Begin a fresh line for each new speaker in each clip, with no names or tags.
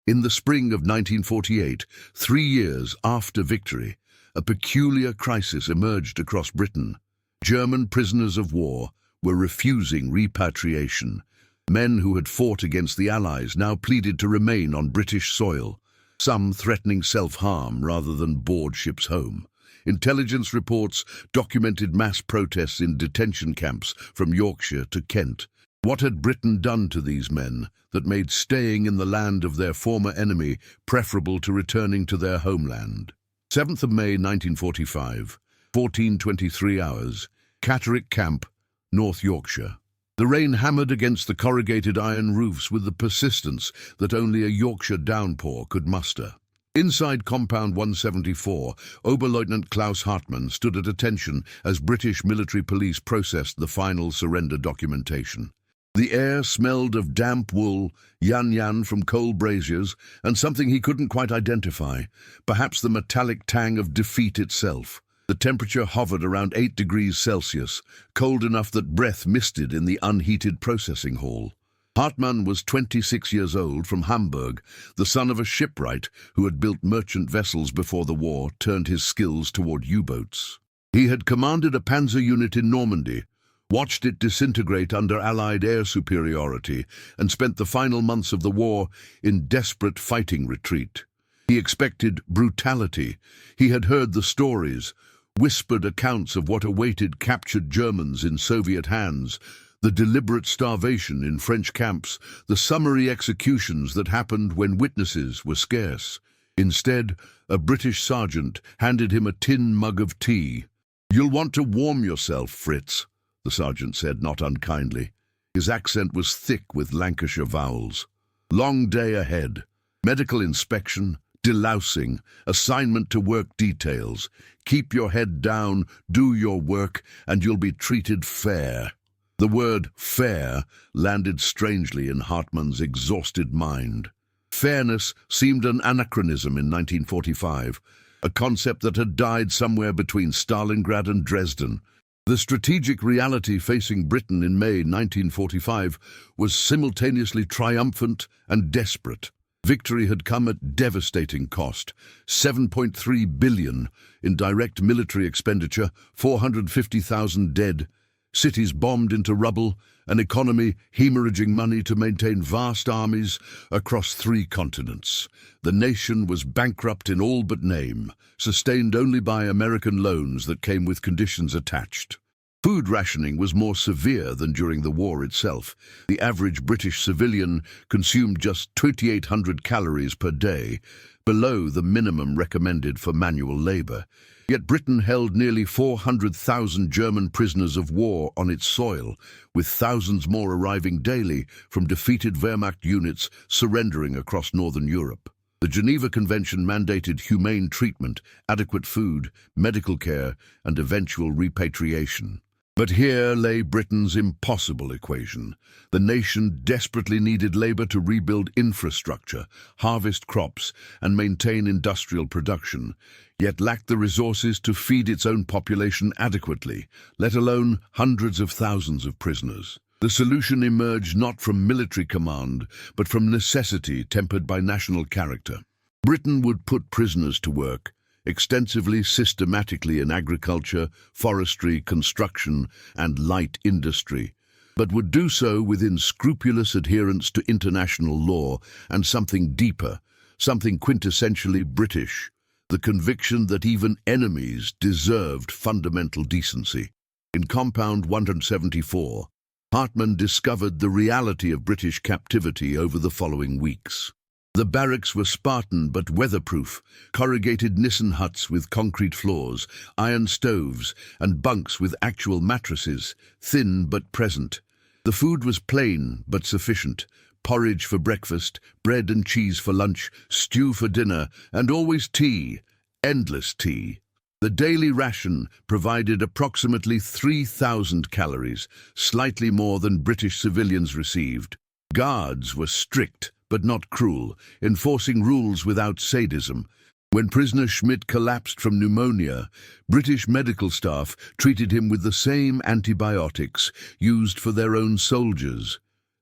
In the spring of 1948, 3 years after victory, a peculiar crisis emerged across Britain. German prisoners of war were refusing repatriation. Men who had fought against the Allies now pleaded to remain on British soil, some threatening self-harm rather than board ships home. Intelligence reports documented mass protests in detention camps from Yorkshire to Kent. What had Britain done to these men that made staying in the land of their former enemy preferable to returning to their homeland? 7th of May 1945, 14:23 hours, Catterick Camp, North Yorkshire. The rain hammered against the corrugated iron roofs with the persistence that only a Yorkshire downpour could muster. Inside Compound 174, Oberleutnant Klaus Hartmann stood at attention as British military police processed the final surrender documentation. The air smelled of damp wool, yan-yan from coal braziers, and something he couldn't quite identify, perhaps the metallic tang of defeat itself. The temperature hovered around 8 degrees Celsius, cold enough that breath misted in the unheated processing hall. Hartmann was 26 years old, from Hamburg, the son of a shipwright who had built merchant vessels before the war turned his skills toward U-boats. He had commanded a panzer unit in Normandy, watched it disintegrate under Allied air superiority, and spent the final months of the war in desperate fighting retreat. He expected brutality. He had heard the stories, whispered accounts of what awaited captured Germans in Soviet hands, the deliberate starvation in French camps, the summary executions that happened when witnesses were scarce. Instead, a British sergeant handed him a tin mug of tea. "You'll want to warm yourself, Fritz," the sergeant said, not unkindly. His accent was thick with Lancashire vowels. Long day ahead. Medical inspection, delousing, assignment to work details. Keep your head down, do your work, and you'll be treated fair. The word fair landed strangely in Hartmann's exhausted mind. Fairness seemed an anachronism in 1945, a concept that had died somewhere between Stalingrad and Dresden. The strategic reality facing Britain in May 1945 was simultaneously triumphant and desperate. Victory had come at devastating cost: 7.3 billion in direct military expenditure, 450,000 dead, cities bombed into rubble, an economy hemorrhaging money to maintain vast armies across 3 continents. The nation was bankrupt in all but name, sustained only by American loans that came with conditions attached. Food rationing was more severe than during the war itself. The average British civilian consumed just 2,800 calories per day, below the minimum recommended for manual labor. Yet Britain held nearly 400,000 German prisoners of war on its soil, with thousands more arriving daily from defeated Wehrmacht units surrendering across northern Europe. The Geneva Convention mandated humane treatment, adequate food, medical care, and eventual repatriation. But here lay Britain's impossible equation. The nation desperately needed labor to rebuild infrastructure, harvest crops, and maintain industrial production, yet lacked the resources to feed its own population adequately, let alone hundreds of thousands of prisoners. The solution emerged not from military command, but from necessity tempered by national character. Britain would put prisoners to work, extensively, systematically in agriculture, forestry, construction, and light industry, but would do so within scrupulous adherence to international law and something deeper, something quintessentially British, the conviction that even enemies deserved fundamental decency. In Compound 174, Hartmann discovered the reality of British captivity over the following weeks. The barracks were Spartan but weatherproof, corrugated Nissen huts with concrete floors, iron stoves, and bunks with actual mattresses, thin but present. The food was plain but sufficient: porridge for breakfast, bread and cheese for lunch, stew for dinner, and always tea, endless tea. The daily ration provided approximately 3,000 calories, slightly more than British civilians received. Guards were strict but not cruel, enforcing rules without sadism. When prisoner Schmidt collapsed from pneumonia, British medical staff treated him with the same antibiotics used for their own soldiers.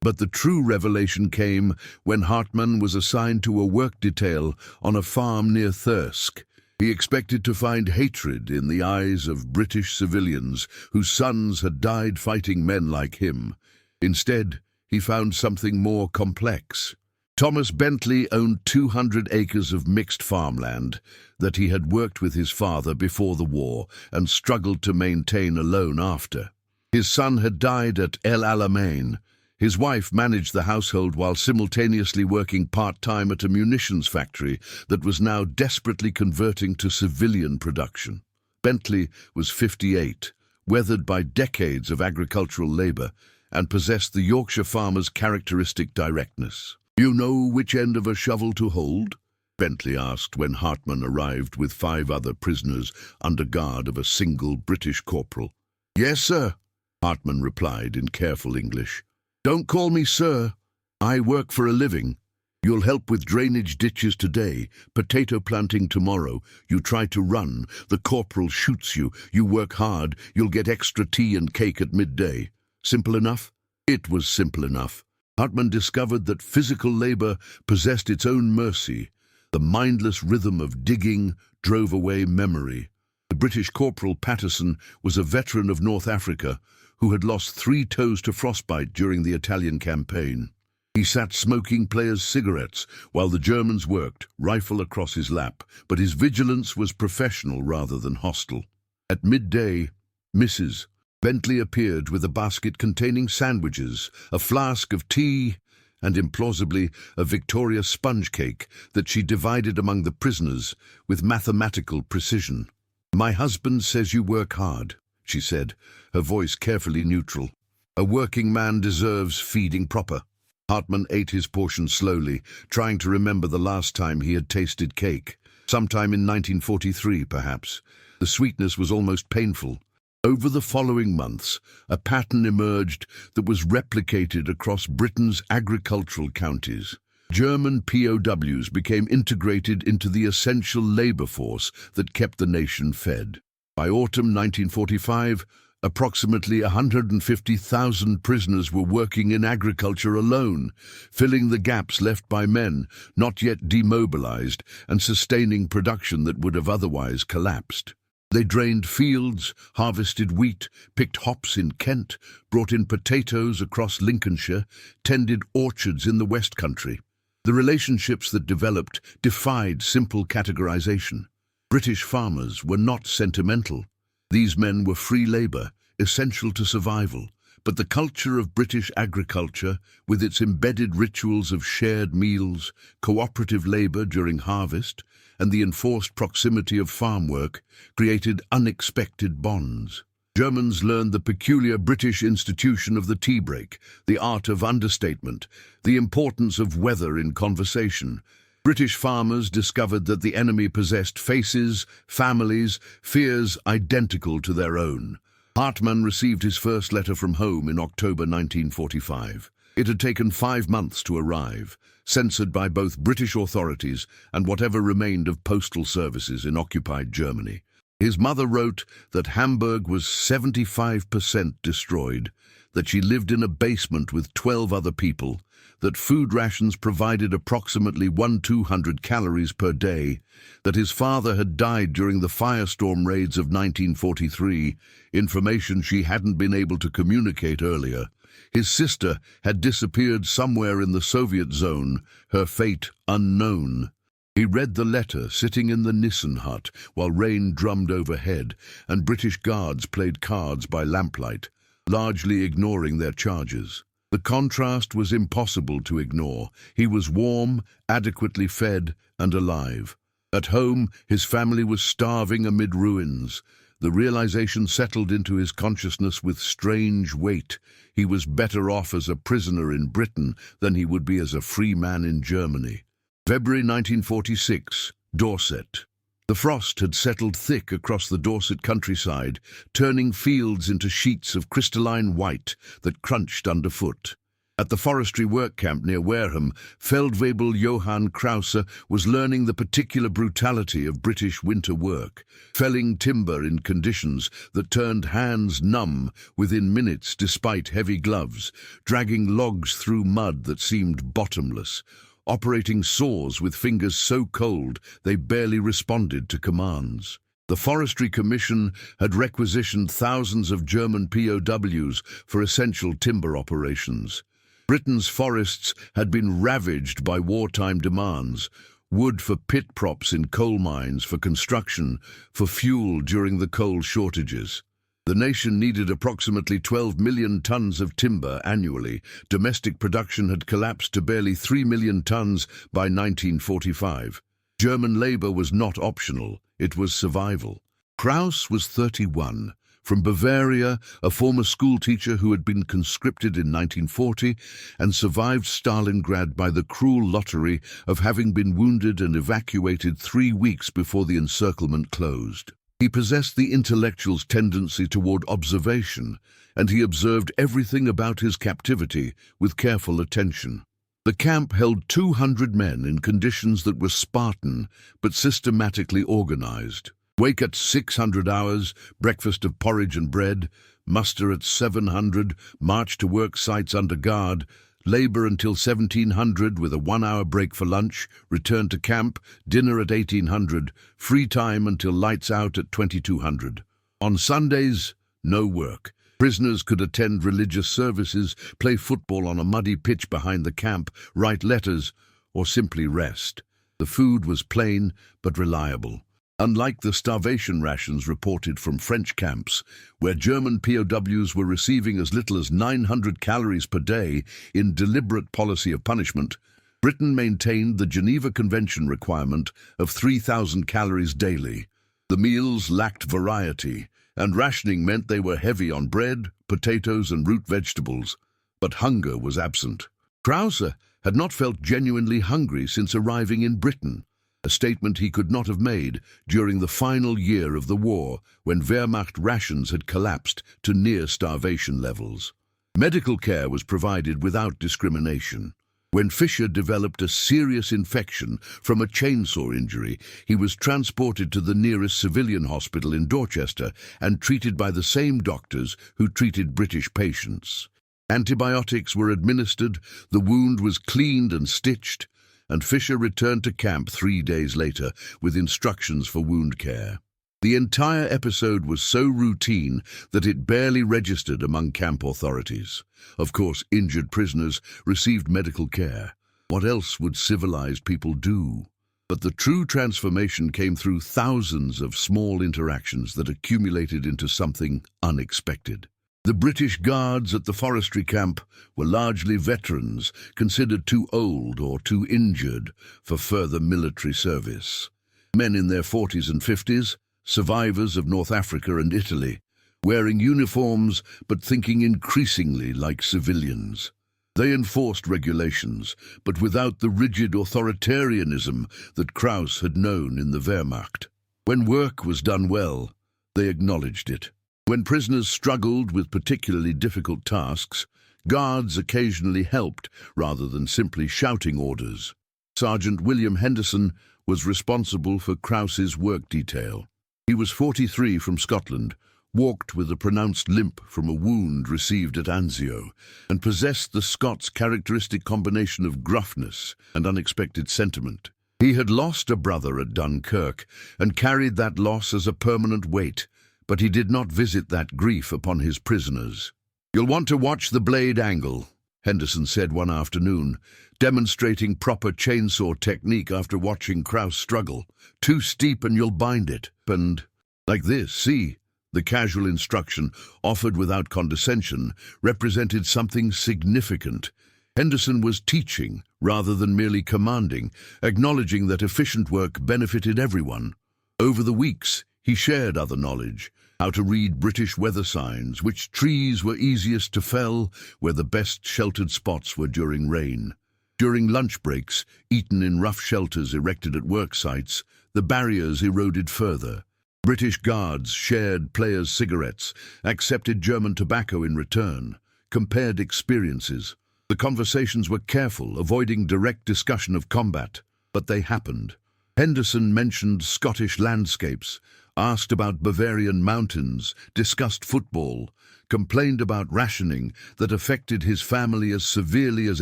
But the true revelation came when Hartmann was assigned to a work detail on a farm near Thirsk. He expected to find hatred in the eyes of British civilians whose sons had died fighting men like him. Instead, he found something more complex. Thomas Bentley owned 200 acres of mixed farmland that he had worked with his father before the war and struggled to maintain alone after. His son had died at El Alamein. His wife managed the household while simultaneously working part-time at a munitions factory that was now desperately converting to civilian production. Bentley was 58, weathered by decades of agricultural labor, and possessed the Yorkshire farmer's characteristic directness. "You know which end of a shovel to hold?" Bentley asked when Hartmann arrived with 5 other prisoners under guard of a single British corporal. "Yes, sir," Hartmann replied in careful English. "Don't call me sir. I work for a living. You'll help with drainage ditches today, potato planting tomorrow. You try to run, the corporal shoots you. You work hard, you'll get extra tea and cake at midday. Simple enough?" It was simple enough. Hartmann discovered that physical labor possessed its own mercy. The mindless rhythm of digging drove away memory. The British Corporal Patterson was a veteran of North Africa who had lost 3 toes to frostbite during the Italian campaign. He sat smoking players' cigarettes while the Germans worked, rifle across his lap, but his vigilance was professional rather than hostile. At midday, Mrs. Bentley appeared with a basket containing sandwiches, a flask of tea, and implausibly a Victoria sponge cake that she divided among the prisoners with mathematical precision. "My husband says you work hard," she said, her voice carefully neutral. "A working man deserves feeding proper." Hartmann ate his portion slowly, trying to remember the last time he had tasted cake. Sometime in 1943, perhaps. The sweetness was almost painful. Over the following months, a pattern emerged that was replicated across Britain's agricultural counties. German POWs became integrated into the essential labor force that kept the nation fed. By autumn 1945, approximately 150,000 prisoners were working in agriculture alone, filling the gaps left by men not yet demobilized and sustaining production that would have otherwise collapsed. They drained fields, harvested wheat, picked hops in Kent, brought in potatoes across Lincolnshire, tended orchards in the West Country. The relationships that developed defied simple categorization. British farmers were not sentimental. These men were free labor, essential to survival. But the culture of British agriculture, with its embedded rituals of shared meals, cooperative labor during harvest, and the enforced proximity of farm work, created unexpected bonds. Germans learned the peculiar British institution of the tea break, the art of understatement, the importance of weather in conversation. British farmers discovered that the enemy possessed faces, families, fears identical to their own. Hartmann received his first letter from home in October 1945. It had taken 5 months to arrive, censored by both British authorities and whatever remained of postal services in occupied Germany. His mother wrote that Hamburg was 75% destroyed, that she lived in a basement with 12 other people, that food rations provided approximately 1,200 calories per day, that his father had died during the firestorm raids of 1943, information she hadn't been able to communicate earlier. His sister had disappeared somewhere in the Soviet zone, her fate unknown. He read the letter sitting in the Nissen hut while rain drummed overhead and British guards played cards by lamplight, largely ignoring their charges. The contrast was impossible to ignore. He was warm, adequately fed, and alive. At home, his family was starving amid ruins. The realization settled into his consciousness with strange weight. He was better off as a prisoner in Britain than he would be as a free man in Germany. February 1946, Dorset. The frost had settled thick across the Dorset countryside, turning fields into sheets of crystalline white that crunched underfoot. At the forestry work camp near Wareham, Feldwebel Johann Krause was learning the particular brutality of British winter work, felling timber in conditions that turned hands numb within minutes despite heavy gloves, dragging logs through mud that seemed bottomless, operating saws with fingers so cold they barely responded to commands. The Forestry Commission had requisitioned thousands of German POWs for essential timber operations. Britain's forests had been ravaged by wartime demands: wood for pit props in coal mines, for construction, for fuel during the coal shortages. The nation needed approximately 12 million tons of timber annually. Domestic production had collapsed to barely 3 million tons by 1945. German labor was not optional, it was survival. Krause was 31. From Bavaria, a former schoolteacher who had been conscripted in 1940 and survived Stalingrad by the cruel lottery of having been wounded and evacuated 3 weeks before the encirclement closed. He possessed the intellectual's tendency toward observation, and he observed everything about his captivity with careful attention. The camp held 200 men in conditions that were Spartan but systematically organized. Wake at 600 hours, breakfast of porridge and bread, muster at 700, march to work sites under guard, labor until 1700 with a 1-hour break for lunch, return to camp, dinner at 1800, free time until lights out at 2200. On Sundays, no work. Prisoners could attend religious services, play football on a muddy pitch behind the camp, write letters, or simply rest. The food was plain but reliable. Unlike the starvation rations reported from French camps, where German POWs were receiving as little as 900 calories per day in deliberate policy of punishment, Britain maintained the Geneva Convention requirement of 3,000 calories daily. The meals lacked variety, and rationing meant they were heavy on bread, potatoes, and root vegetables. But hunger was absent. Krause had not felt genuinely hungry since arriving in Britain, a statement he could not have made during the final year of the war, when Wehrmacht rations had collapsed to near starvation levels. Medical care was provided without discrimination. When Fischer developed a serious infection from a chainsaw injury, he was transported to the nearest civilian hospital in Dorchester and treated by the same doctors who treated British patients. Antibiotics were administered, the wound was cleaned and stitched, and Fischer returned to camp 3 days later with instructions for wound care. The entire episode was so routine that it barely registered among camp authorities. Of course, injured prisoners received medical care. What else would civilized people do? But the true transformation came through thousands of small interactions that accumulated into something unexpected. The British guards at the forestry camp were largely veterans, considered too old or too injured for further military service. Men in their 40s and 50s, survivors of North Africa and Italy, wearing uniforms but thinking increasingly like civilians. They enforced regulations, but without the rigid authoritarianism that Krause had known in the Wehrmacht. When work was done well, they acknowledged it. When prisoners struggled with particularly difficult tasks, guards occasionally helped rather than simply shouting orders. Sergeant William Henderson was responsible for Krause's work detail. He was 43 from Scotland, walked with a pronounced limp from a wound received at Anzio, and possessed the Scots' characteristic combination of gruffness and unexpected sentiment. He had lost a brother at Dunkirk and carried that loss as a permanent weight, but he did not visit that grief upon his prisoners. "You'll want to watch the blade angle," Henderson said one afternoon, demonstrating proper chainsaw technique after watching Krause struggle. "Too steep and you'll bind it. And like this, see?" The casual instruction, offered without condescension, represented something significant. Henderson was teaching rather than merely commanding, acknowledging that efficient work benefited everyone. Over the weeks, he shared other knowledge: how to read British weather signs, which trees were easiest to fell, where the best sheltered spots were during rain. During lunch breaks, eaten in rough shelters erected at work sites, the barriers eroded further. British guards shared players' cigarettes, accepted German tobacco in return, compared experiences. The conversations were careful, avoiding direct discussion of combat, but they happened. Henderson mentioned Scottish landscapes, asked about Bavarian mountains, discussed football, complained about rationing that affected his family as severely as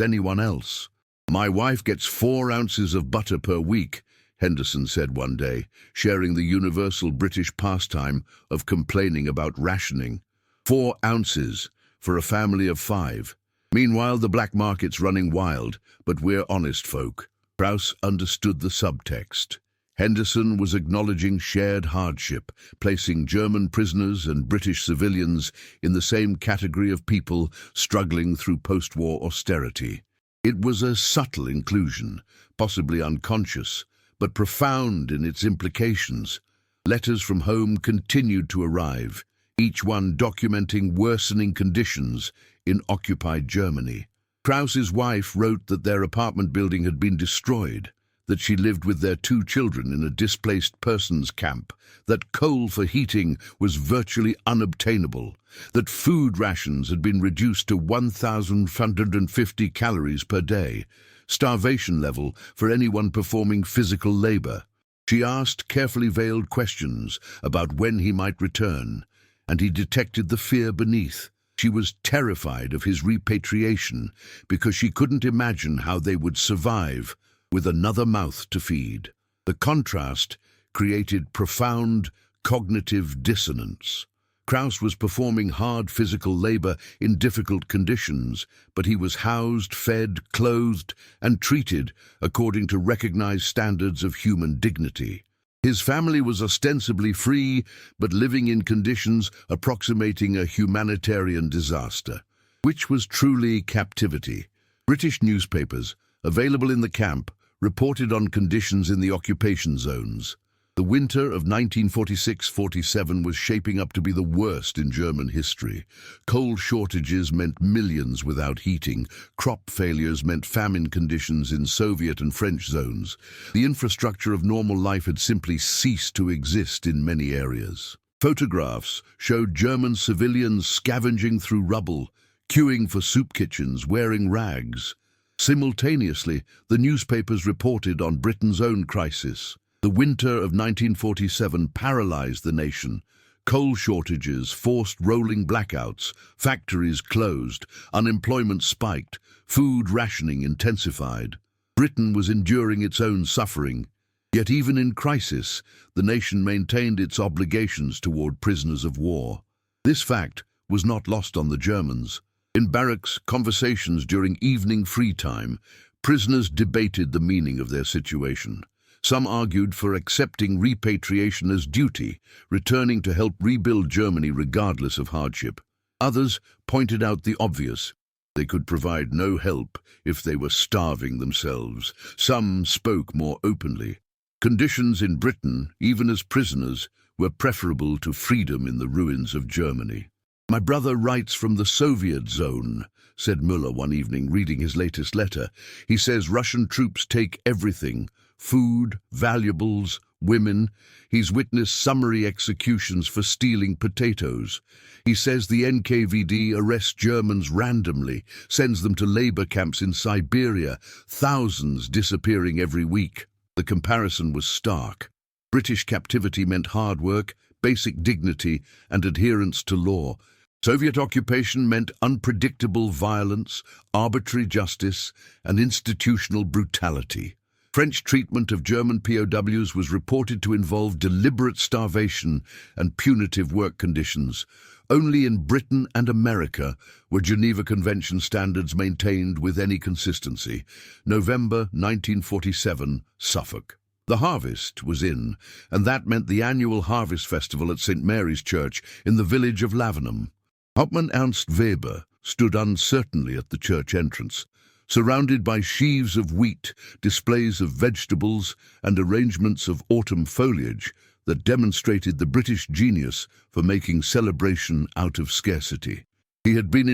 anyone else. "My wife gets 4 ounces of butter per week," Henderson said one day, sharing the universal British pastime of complaining about rationing. 4 ounces for a family of 5. Meanwhile, the black market's running wild, but we're honest folk. Krauss understood the subtext. Henderson was acknowledging shared hardship, placing German prisoners and British civilians in the same category of people struggling through post-war austerity. It was a subtle inclusion, possibly unconscious, but profound in its implications. Letters from home continued to arrive, each one documenting worsening conditions in occupied Germany. Krauss's wife wrote that their apartment building had been destroyed, that she lived with their 2 children in a displaced persons camp, that coal for heating was virtually unobtainable, that food rations had been reduced to 1,150 calories per day, starvation level for anyone performing physical labor. She asked carefully veiled questions about when he might return, and he detected the fear beneath. She was terrified of his repatriation because she couldn't imagine how they would survive with another mouth to feed. The contrast created profound cognitive dissonance. Krauss was performing hard physical labor in difficult conditions, but he was housed, fed, clothed, and treated according to recognized standards of human dignity. His family was ostensibly free, but living in conditions approximating a humanitarian disaster. Which was truly captivity? British newspapers, available in the camp, reported on conditions in the occupation zones. The winter of 1946-47 was shaping up to be the worst in German history. Coal shortages meant millions without heating. Crop failures meant famine conditions in Soviet and French zones. The infrastructure of normal life had simply ceased to exist in many areas. Photographs showed German civilians scavenging through rubble, queuing for soup kitchens, wearing rags. Simultaneously, the newspapers reported on Britain's own crisis. The winter of 1947 paralyzed the nation. Coal shortages forced rolling blackouts, factories closed, unemployment spiked, food rationing intensified. Britain was enduring its own suffering. Yet even in crisis, the nation maintained its obligations toward prisoners of war. This fact was not lost on the Germans. In barracks conversations during evening free time, prisoners debated the meaning of their situation. Some argued for accepting repatriation as duty, returning to help rebuild Germany regardless of hardship. Others pointed out the obvious. They could provide no help if they were starving themselves. Some spoke more openly. Conditions in Britain, even as prisoners, were preferable to freedom in the ruins of Germany. "My brother writes from the Soviet zone," said Müller one evening, reading his latest letter. "He says Russian troops take everything. Food, valuables, women. He's witnessed summary executions for stealing potatoes. He says the NKVD arrests Germans randomly, sends them to labor camps in Siberia, thousands disappearing every week." The comparison was stark. British captivity meant hard work, basic dignity, and adherence to law. Soviet occupation meant unpredictable violence, arbitrary justice, and institutional brutality. French treatment of German POWs was reported to involve deliberate starvation and punitive work conditions. Only in Britain and America were Geneva Convention standards maintained with any consistency. November 1947, Suffolk. The harvest was in, and that meant the annual harvest festival at St. Mary's Church in the village of Lavenham. Hauptmann Ernst Weber stood uncertainly at the church entrance, surrounded by sheaves of wheat, displays of vegetables, and arrangements of autumn foliage that demonstrated the British genius for making celebration out of scarcity. He had been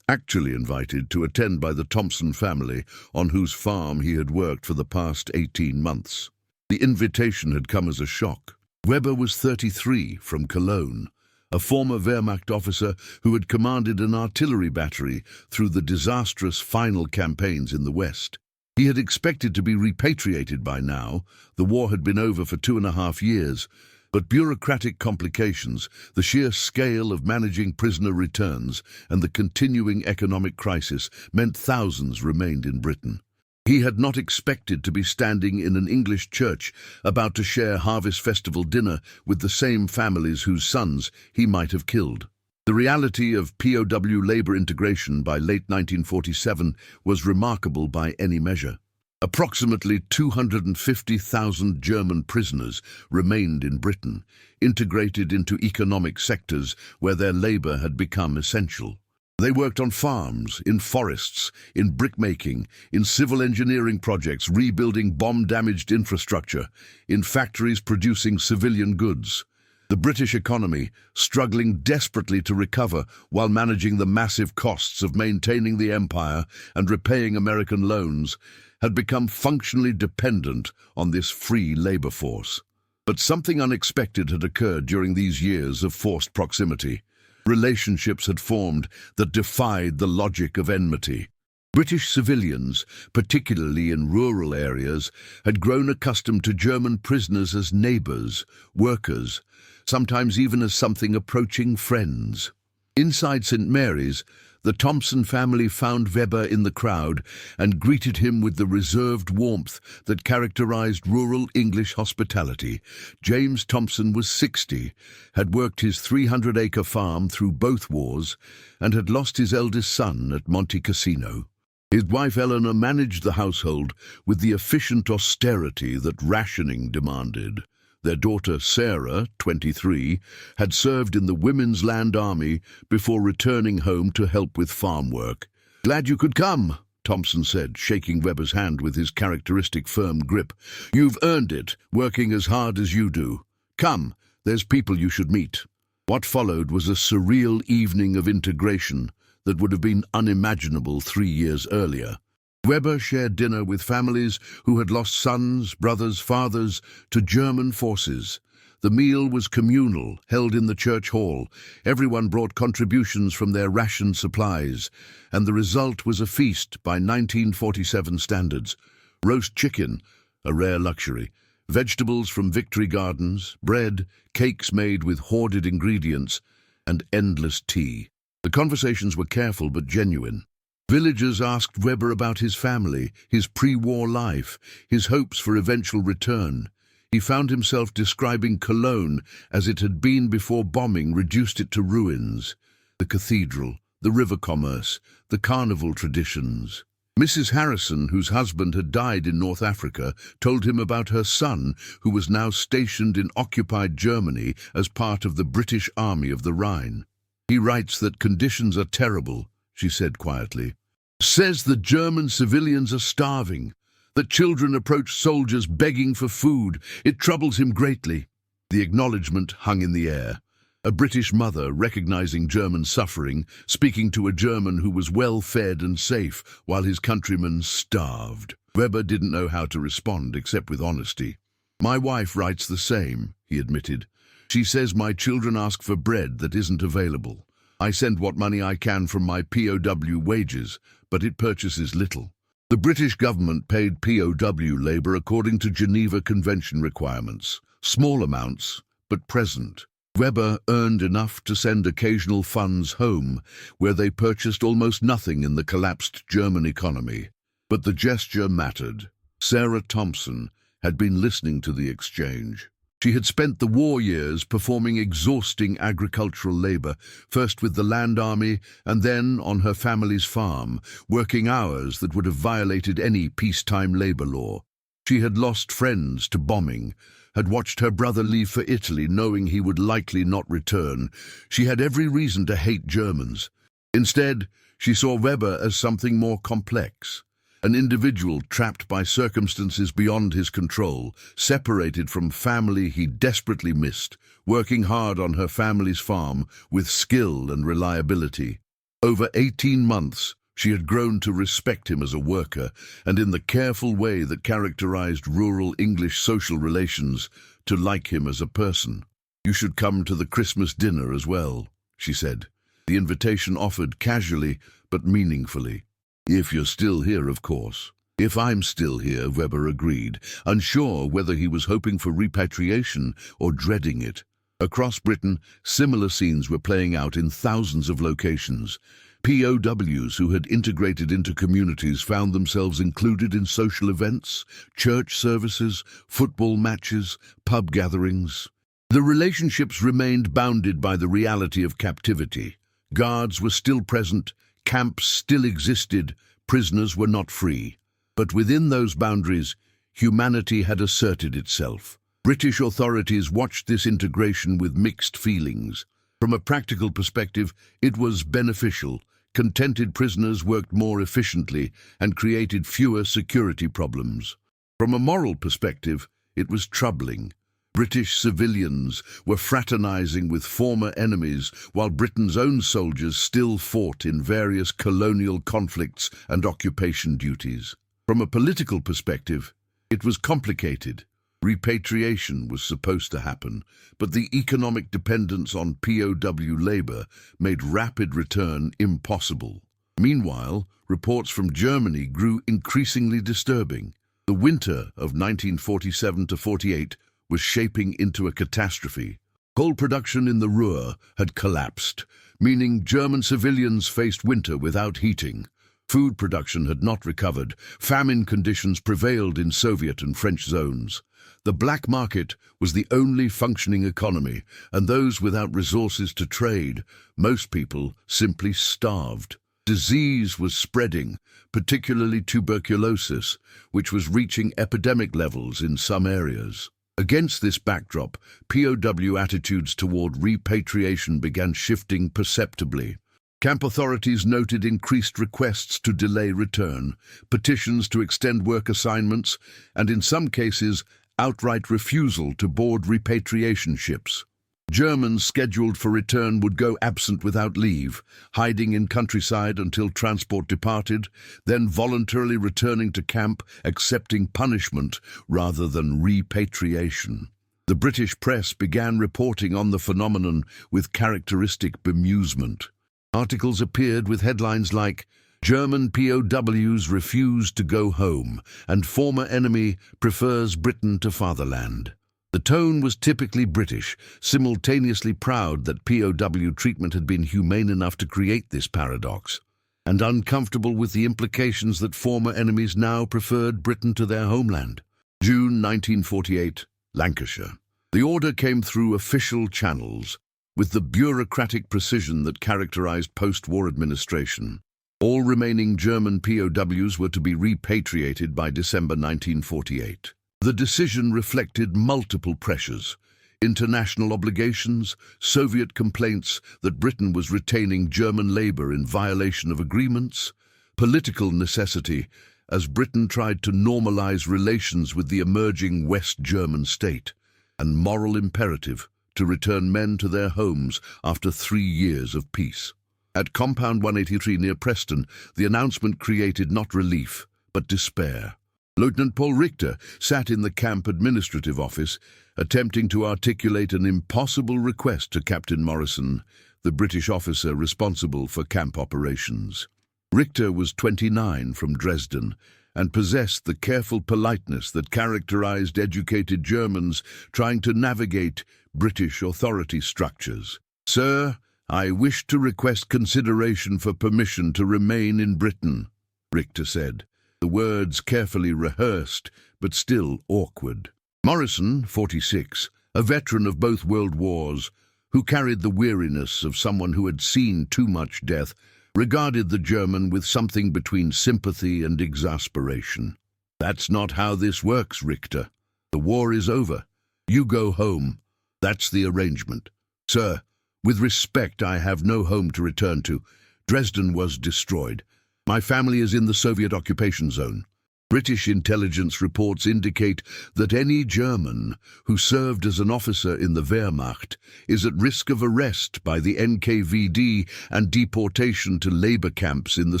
actually invited, to attend by the Thompson family, on whose farm he had worked for the past 18 months. The invitation had come as a shock. Weber was 33, from Cologne. a former Wehrmacht officer who had commanded an artillery battery through the disastrous final campaigns in the West. He had expected to be repatriated by now. The war had been over for 2.5 years, but bureaucratic complications, the sheer scale of managing prisoner returns, and the continuing economic crisis meant thousands remained in Britain. He had not expected to be standing in an English church about to share harvest festival dinner with the same families whose sons he might have killed. The reality of POW labor integration by late 1947 was remarkable by any measure. Approximately 250,000 German prisoners remained in Britain, integrated into economic sectors where their labor had become essential. They worked on farms, in forests, in brickmaking, in civil engineering projects, rebuilding bomb-damaged infrastructure, in factories producing civilian goods. The British economy, struggling desperately to recover while managing the massive costs of maintaining the empire and repaying American loans, had become functionally dependent on this free labor force. But something unexpected had occurred during these years of forced proximity. Relationships had formed that defied the logic of enmity. British civilians, particularly in rural areas, had grown accustomed to German prisoners as neighbors, workers, sometimes even as something approaching friends. Inside St. Mary's, the Thompson family found Weber in the crowd and greeted him with the reserved warmth that characterized rural English hospitality. James Thompson was 60, had worked his 300-acre farm through both wars, and had lost his eldest son at Monte Cassino. His wife Eleanor managed the household with the efficient austerity that rationing demanded. Their daughter Sarah, 23, had served in the Women's Land Army before returning home to help with farm work. "Glad you could come," Thompson said, shaking Weber's hand with his characteristic firm grip. "You've earned it, working as hard as you do. Come, there's people you should meet." What followed was a surreal evening of integration that would have been unimaginable 3 years earlier. Weber shared dinner with families who had lost sons, brothers, fathers to German forces. The meal was communal, held in the church hall. Everyone brought contributions from their rationed supplies, and the result was a feast by 1947 standards. Roast chicken, a rare luxury, vegetables from victory gardens, bread, cakes made with hoarded ingredients, and endless tea. The conversations were careful but genuine. Villagers asked Weber about his family, his pre-war life, his hopes for eventual return. He found himself describing Cologne as it had been before bombing reduced it to ruins. The cathedral, the river commerce, the carnival traditions. Mrs. Harrison, whose husband had died in North Africa, told him about her son, who was now stationed in occupied Germany as part of the British Army of the Rhine. "He writes that conditions are terrible," she said quietly. "Says the German civilians are starving, that children approach soldiers begging for food. It troubles him greatly." The acknowledgement hung in the air. A British mother recognizing German suffering, speaking to a German who was well-fed and safe while his countrymen starved. Weber didn't know how to respond except with honesty. "My wife writes the same," he admitted. "She says my children ask for bread that isn't available. I send what money I can from my POW wages, but it purchases little." The British government paid POW labour according to Geneva Convention requirements. Small amounts, but present. Weber earned enough to send occasional funds home, where they purchased almost nothing in the collapsed German economy. But the gesture mattered. Sarah Thompson had been listening to the exchange. She had spent the war years performing exhausting agricultural labor, first with the Land Army and then on her family's farm, working hours that would have violated any peacetime labor law. She had lost friends to bombing, had watched her brother leave for Italy knowing he would likely not return. She had every reason to hate Germans. Instead, she saw Weber as something more complex. An individual trapped by circumstances beyond his control, separated from family he desperately missed, working hard on her family's farm with skill and reliability. Over 18 months, she had grown to respect him as a worker, and in the careful way that characterized rural English social relations, to like him as a person. "You should come to the Christmas dinner as well," she said, the invitation offered casually but meaningfully. "If you're still here, of course." "If I'm still here," Weber agreed, unsure whether he was hoping for repatriation or dreading it. Across Britain, similar scenes were playing out in thousands of locations. POWs who had integrated into communities found themselves included in social events, church services, football matches, pub gatherings. The relationships remained bounded by the reality of captivity. Guards were still present, camps still existed, prisoners were not free. But within those boundaries, humanity had asserted itself. British authorities watched this integration with mixed feelings. From a practical perspective, it was beneficial. Contented prisoners worked more efficiently and created fewer security problems. From a moral perspective, it was troubling. British civilians were fraternizing with former enemies, while Britain's own soldiers still fought in various colonial conflicts and occupation duties. From a political perspective, it was complicated. Repatriation was supposed to happen, but the economic dependence on POW labor made rapid return impossible. Meanwhile, reports from Germany grew increasingly disturbing. The winter of 1947-48 was shaping into a catastrophe. Coal production in the Ruhr had collapsed, meaning German civilians faced winter without heating. Food production had not recovered. Famine conditions prevailed in Soviet and French zones. The black market was the only functioning economy, and those without resources to trade, most people simply starved. Disease was spreading, particularly tuberculosis, which was reaching epidemic levels in some areas. Against this backdrop, POW attitudes toward repatriation began shifting perceptibly. Camp authorities noted increased requests to delay return, petitions to extend work assignments, and in some cases, outright refusal to board repatriation ships. Germans scheduled for return would go absent without leave, hiding in countryside until transport departed, then voluntarily returning to camp, accepting punishment rather than repatriation. The British press began reporting on the phenomenon with characteristic bemusement. Articles appeared with headlines like, "German POWs refuse to go home, and former enemy prefers Britain to fatherland." The tone was typically British, simultaneously proud that POW treatment had been humane enough to create this paradox, and uncomfortable with the implications that former enemies now preferred Britain to their homeland. June 1948, Lancashire. The order came through official channels, with the bureaucratic precision that characterized post-war administration. All remaining German POWs were to be repatriated by December 1948. The decision reflected multiple pressures: international obligations, Soviet complaints that Britain was retaining German labor in violation of agreements, political necessity as Britain tried to normalize relations with the emerging West German state, and moral imperative to return men to their homes after 3 years of peace. At Compound 183 near Preston, the announcement created not relief, but despair. Lieutenant Paul Richter sat in the camp administrative office, attempting to articulate an impossible request to Captain Morrison, the British officer responsible for camp operations. Richter was 29 from Dresden, and possessed the careful politeness that characterized educated Germans trying to navigate British authority structures. "Sir, I wish to request consideration for permission to remain in Britain," Richter said, the words carefully rehearsed, but still awkward. Morrison, 46, a veteran of both world wars, who carried the weariness of someone who had seen too much death, regarded the German with something between sympathy and exasperation. "That's not how this works, Richter. The war is over. You go home. That's the arrangement. Sir, with respect, I have no home to return to. Dresden was destroyed. My family is in the Soviet occupation zone. British intelligence reports indicate that any German who served as an officer in the Wehrmacht is at risk of arrest by the NKVD and deportation to labor camps in the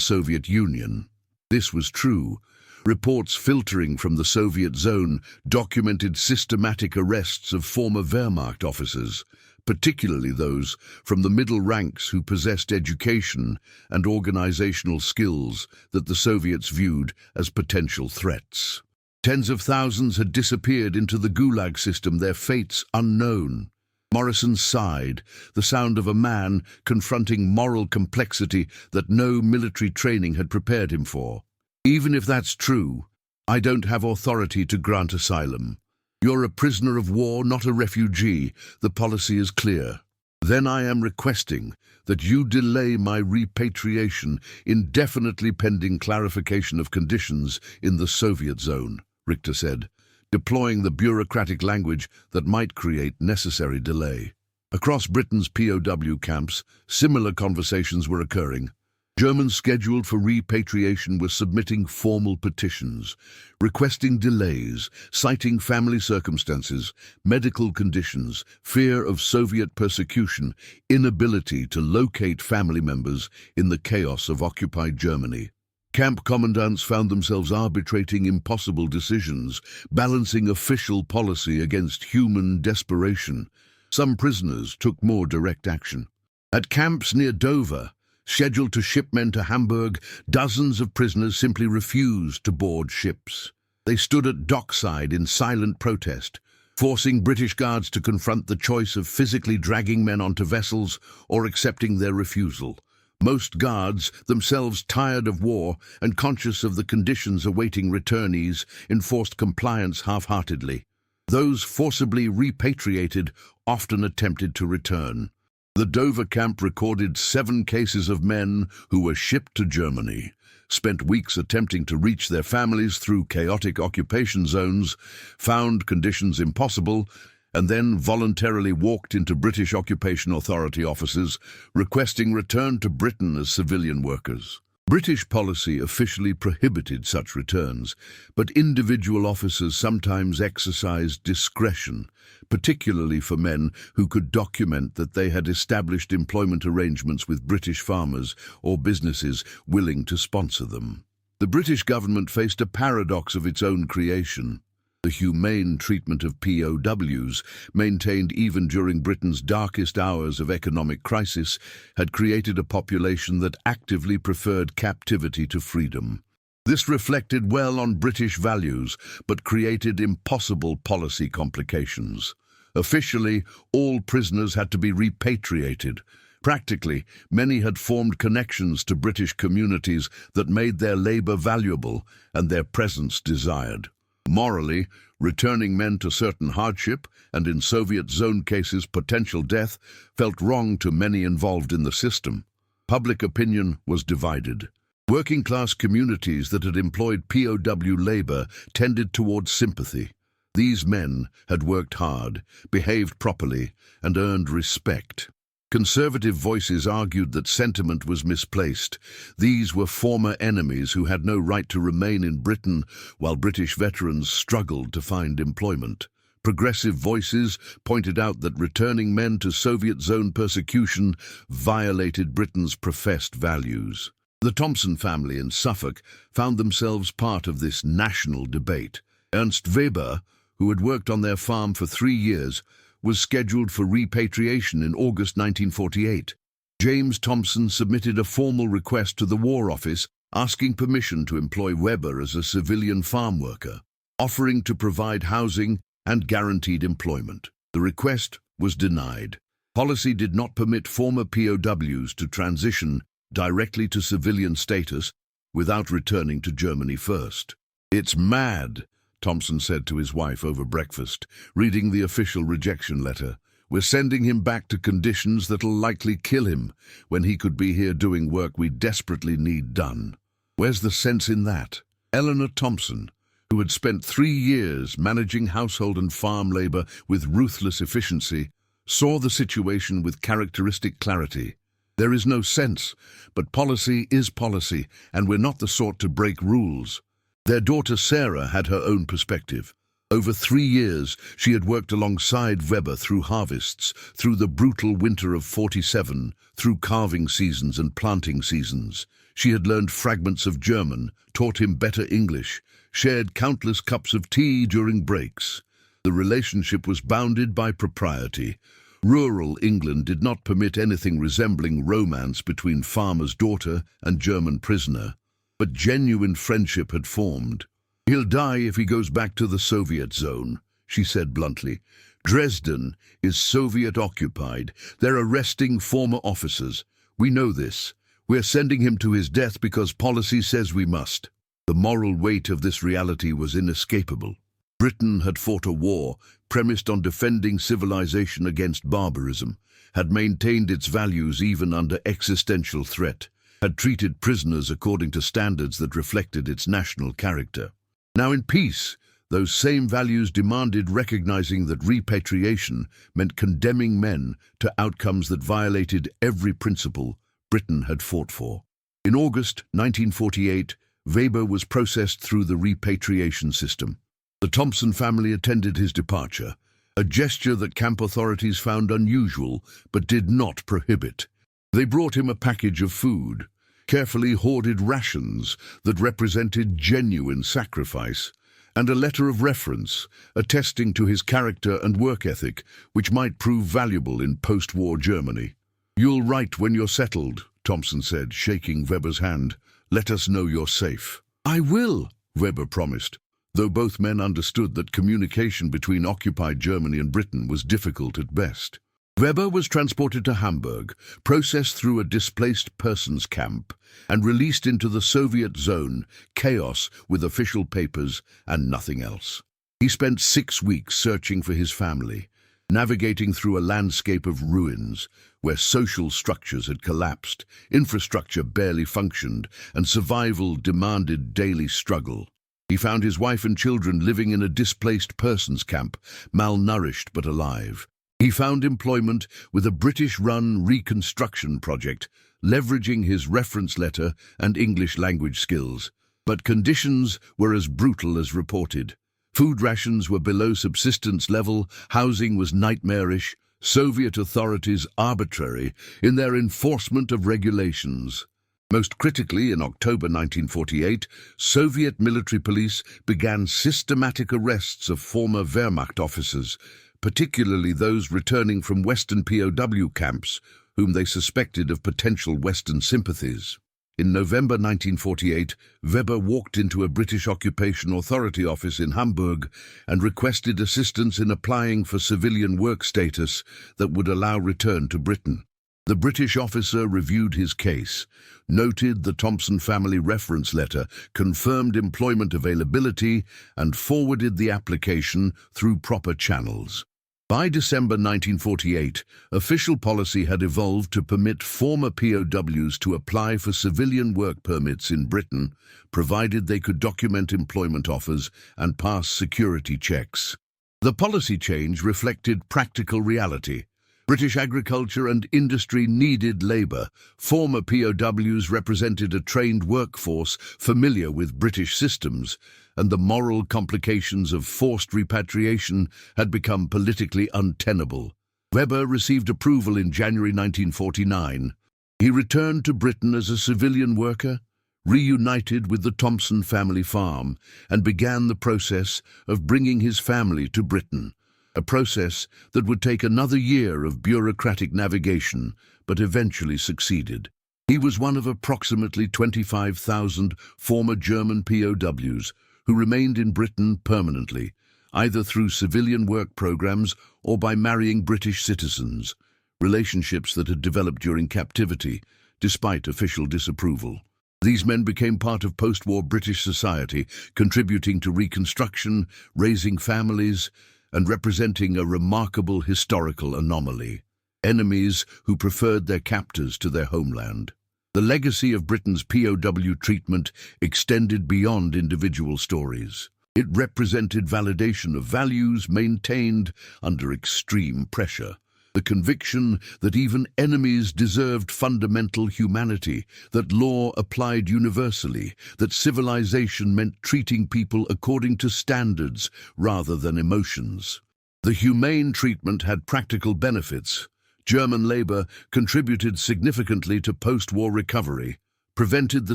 Soviet Union." This was true. Reports filtering from the Soviet zone documented systematic arrests of former Wehrmacht officers, particularly those from the middle ranks who possessed education and organizational skills that the Soviets viewed as potential threats. Tens of thousands had disappeared into the Gulag system, their fates unknown. Morrison sighed, the sound of a man confronting moral complexity that no military training had prepared him for. Even if that's true, I don't have authority to grant asylum. You're a prisoner of war, not a refugee. The policy is clear. Then I am requesting that you delay my repatriation indefinitely pending clarification of conditions in the Soviet zone, Richter said, deploying the bureaucratic language that might create necessary delay. Across Britain's POW camps, similar conversations were occurring. Germans scheduled for repatriation were submitting formal petitions, requesting delays, citing family circumstances, medical conditions, fear of Soviet persecution, inability to locate family members in the chaos of occupied Germany. Camp commandants found themselves arbitrating impossible decisions, balancing official policy against human desperation. Some prisoners took more direct action. At camps near Dover, scheduled to ship men to Hamburg, dozens of prisoners simply refused to board ships. They stood at dockside in silent protest, forcing British guards to confront the choice of physically dragging men onto vessels or accepting their refusal. Most guards, themselves tired of war and conscious of the conditions awaiting returnees, enforced compliance half-heartedly. Those forcibly repatriated often attempted to return. The Dover camp recorded 7 cases of men who were shipped to Germany, spent weeks attempting to reach their families through chaotic occupation zones, found conditions impossible, and then voluntarily walked into British Occupation Authority offices, requesting return to Britain as civilian workers. British policy officially prohibited such returns, but individual officers sometimes exercised discretion, particularly for men who could document that they had established employment arrangements with British farmers or businesses willing to sponsor them. The British government faced a paradox of its own creation. The humane treatment of POWs, maintained even during Britain's darkest hours of economic crisis, had created a population that actively preferred captivity to freedom. This reflected well on British values, but created impossible policy complications. Officially, all prisoners had to be repatriated. Practically, many had formed connections to British communities that made their labour valuable and their presence desired. Morally, returning men to certain hardship, and in Soviet zone cases potential death, felt wrong to many involved in the system. Public opinion was divided. Working-class communities that had employed POW labour tended towards sympathy. These men had worked hard, behaved properly, and earned respect. Conservative voices argued that sentiment was misplaced. These were former enemies who had no right to remain in Britain, while British veterans struggled to find employment. Progressive voices pointed out that returning men to Soviet zone persecution violated Britain's professed values. The Thompson family in Suffolk found themselves part of this national debate. Ernst Weber, who had worked on their farm for 3 years, was scheduled for repatriation in August 1948. James Thompson submitted a formal request to the War Office asking permission to employ Weber as a civilian farm worker, offering to provide housing and guaranteed employment. The request was denied. Policy did not permit former POWs to transition directly to civilian status without returning to Germany first. "It's mad," Thompson said to his wife over breakfast, reading the official rejection letter. "We're sending him back to conditions that'll likely kill him when he could be here doing work we desperately need done." Where's the sense in that? Eleanor Thompson, who had spent 3 years managing household and farm labor with ruthless efficiency, saw the situation with characteristic clarity. There is no sense, but policy is policy, and we're not the sort to break rules. Their daughter Sarah had her own perspective. Over 3 years, she had worked alongside Weber through harvests, through the brutal winter of 47, through calving seasons and planting seasons. She had learned fragments of German, taught him better English, shared countless cups of tea during breaks. The relationship was bounded by propriety. Rural England did not permit anything resembling romance between farmer's daughter and German prisoner, but genuine friendship had formed. "He'll die if he goes back to the Soviet zone," she said bluntly. "Dresden is Soviet-occupied. They're arresting former officers. We know this. We're sending him to his death because policy says we must." The moral weight of this reality was inescapable. Britain had fought a war premised on defending civilization against barbarism, had maintained its values even under existential threat, had treated prisoners according to standards that reflected its national character. Now in peace, those same values demanded recognizing that repatriation meant condemning men to outcomes that violated every principle Britain had fought for. In August 1948, Weber was processed through the repatriation system. The Thompson family attended his departure, a gesture that camp authorities found unusual but did not prohibit. They brought him a package of food, carefully hoarded rations that represented genuine sacrifice, and a letter of reference attesting to his character and work ethic, which might prove valuable in post-war Germany. "You'll write when you're settled," Thompson said, shaking Weber's hand. "Let us know you're safe." "I will," Weber promised, though both men understood that communication between occupied Germany and Britain was difficult at best. Weber was transported to Hamburg, processed through a displaced persons camp, and released into the Soviet zone, chaos with official papers and nothing else. He spent 6 weeks searching for his family, navigating through a landscape of ruins where social structures had collapsed, infrastructure barely functioned, and survival demanded daily struggle. He found his wife and children living in a displaced persons camp, malnourished but alive. He found employment with a British-run reconstruction project, leveraging his reference letter and English language skills. But conditions were as brutal as reported. Food rations were below subsistence level, housing was nightmarish, Soviet authorities arbitrary in their enforcement of regulations. Most critically, in October 1948, Soviet military police began systematic arrests of former Wehrmacht officers, particularly those returning from Western POW camps, whom they suspected of potential Western sympathies. In November 1948, Weber walked into a British Occupation Authority office in Hamburg and requested assistance in applying for civilian work status that would allow return to Britain. The British officer reviewed his case, noted the Thompson family reference letter, confirmed employment availability, and forwarded the application through proper channels. By December 1948, official policy had evolved to permit former POWs to apply for civilian work permits in Britain, provided they could document employment offers and pass security checks. The policy change reflected practical reality. British agriculture and industry needed labour. Former POWs represented a trained workforce familiar with British systems, and the moral complications of forced repatriation had become politically untenable. Weber received approval in January 1949. He returned to Britain as a civilian worker, reunited with the Thompson family farm, and began the process of bringing his family to Britain. A process that would take another year of bureaucratic navigation, but eventually succeeded. He was one of approximately 25,000 former German POWs who remained in Britain permanently, either through civilian work programs or by marrying British citizens, relationships that had developed during captivity, despite official disapproval. These men became part of post-war British society, contributing to reconstruction, raising families, and representing a remarkable historical anomaly. Enemies who preferred their captors to their homeland. The legacy of Britain's POW treatment extended beyond individual stories. It represented validation of values maintained under extreme pressure. The conviction that even enemies deserved fundamental humanity, that law applied universally, that civilization meant treating people according to standards rather than emotions. The humane treatment had practical benefits. German labor contributed significantly to post-war recovery. prevented the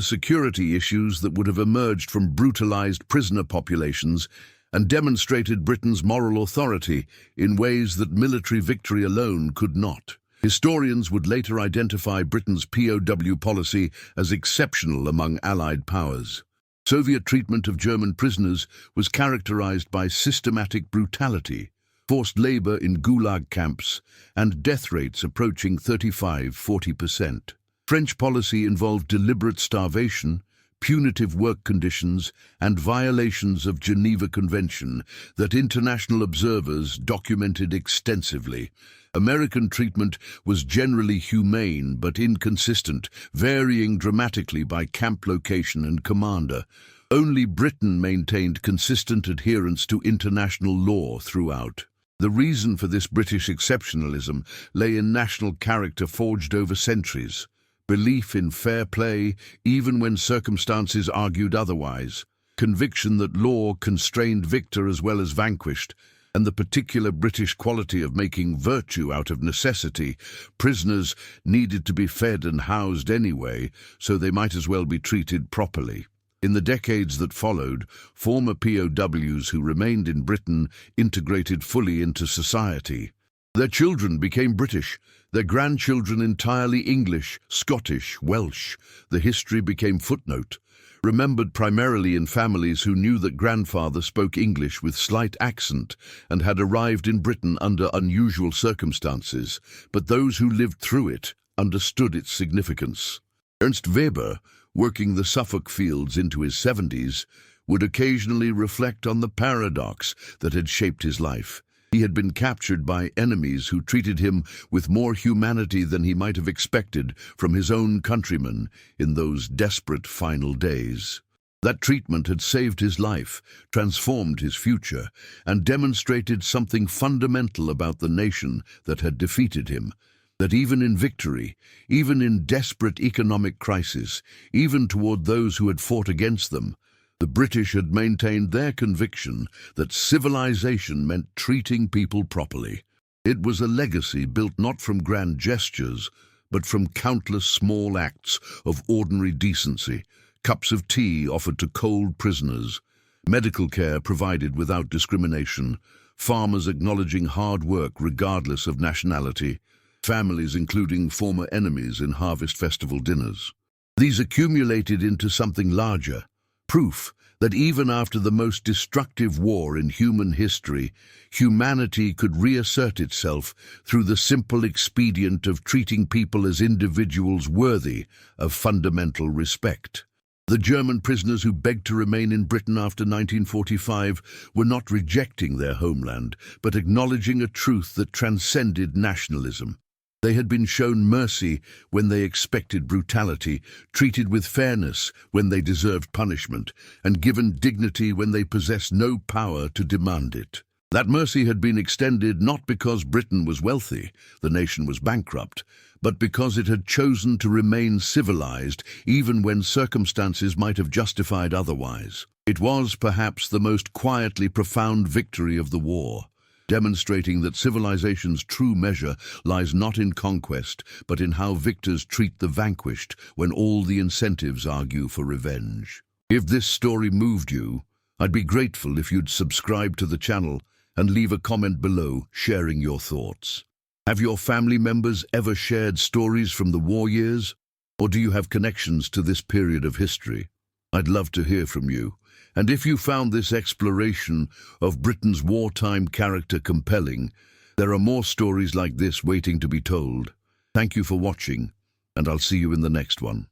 security issues that would have emerged from brutalized prisoner populations, and demonstrated Britain's moral authority in ways that military victory alone could not. Historians would later identify Britain's POW policy as exceptional among Allied powers. Soviet treatment of German prisoners was characterized by systematic brutality, forced labor in gulag camps, and death rates approaching 35–40%. French policy involved deliberate starvation, punitive work conditions, and violations of Geneva Convention that international observers documented extensively. American treatment was generally humane but inconsistent, varying dramatically by camp location and commander. Only Britain maintained consistent adherence to international law throughout. The reason for this British exceptionalism lay in national character forged over centuries, belief in fair play even when circumstances argued otherwise, conviction that law constrained victor as well as vanquished, and the particular British quality of making virtue out of necessity. Prisoners needed to be fed and housed anyway, so they might as well be treated properly. In the decades that followed, former POWs who remained in Britain integrated fully into society. Their children became British, their grandchildren entirely English, Scottish, Welsh. The history became footnote, remembered primarily in families who knew that grandfather spoke English with slight accent and had arrived in Britain under unusual circumstances, but those who lived through it understood its significance. Ernst Weber, working the Suffolk fields into his 70s, would occasionally reflect on the paradox that had shaped his life. He had been captured by enemies who treated him with more humanity than he might have expected from his own countrymen in those desperate final days. That treatment had saved his life, transformed his future, and demonstrated something fundamental about the nation that had defeated him, that even in victory, even in desperate economic crisis, even toward those who had fought against them, the British had maintained their conviction that civilization meant treating people properly. It was a legacy built not from grand gestures, but from countless small acts of ordinary decency, cups of tea offered to cold prisoners, medical care provided without discrimination, farmers acknowledging hard work regardless of nationality, families including former enemies in harvest festival dinners. These accumulated into something larger, proof that even after the most destructive war in human history, humanity could reassert itself through the simple expedient of treating people as individuals worthy of fundamental respect. The German prisoners who begged to remain in Britain after 1945 were not rejecting their homeland, but acknowledging a truth that transcended nationalism. They had been shown mercy when they expected brutality, treated with fairness when they deserved punishment, and given dignity when they possessed no power to demand it. That mercy had been extended not because Britain was wealthy, the nation was bankrupt, but because it had chosen to remain civilized even when circumstances might have justified otherwise. It was perhaps the most quietly profound victory of the war, demonstrating that civilization's true measure lies not in conquest, but in how victors treat the vanquished when all the incentives argue for revenge. If this story moved you, I'd be grateful if you'd subscribe to the channel and leave a comment below sharing your thoughts. Have your family members ever shared stories from the war years? Or do you have connections to this period of history? I'd love to hear from you. And if you found this exploration of Britain's wartime character compelling, there are more stories like this waiting to be told. Thank you for watching, and I'll see you in the next one.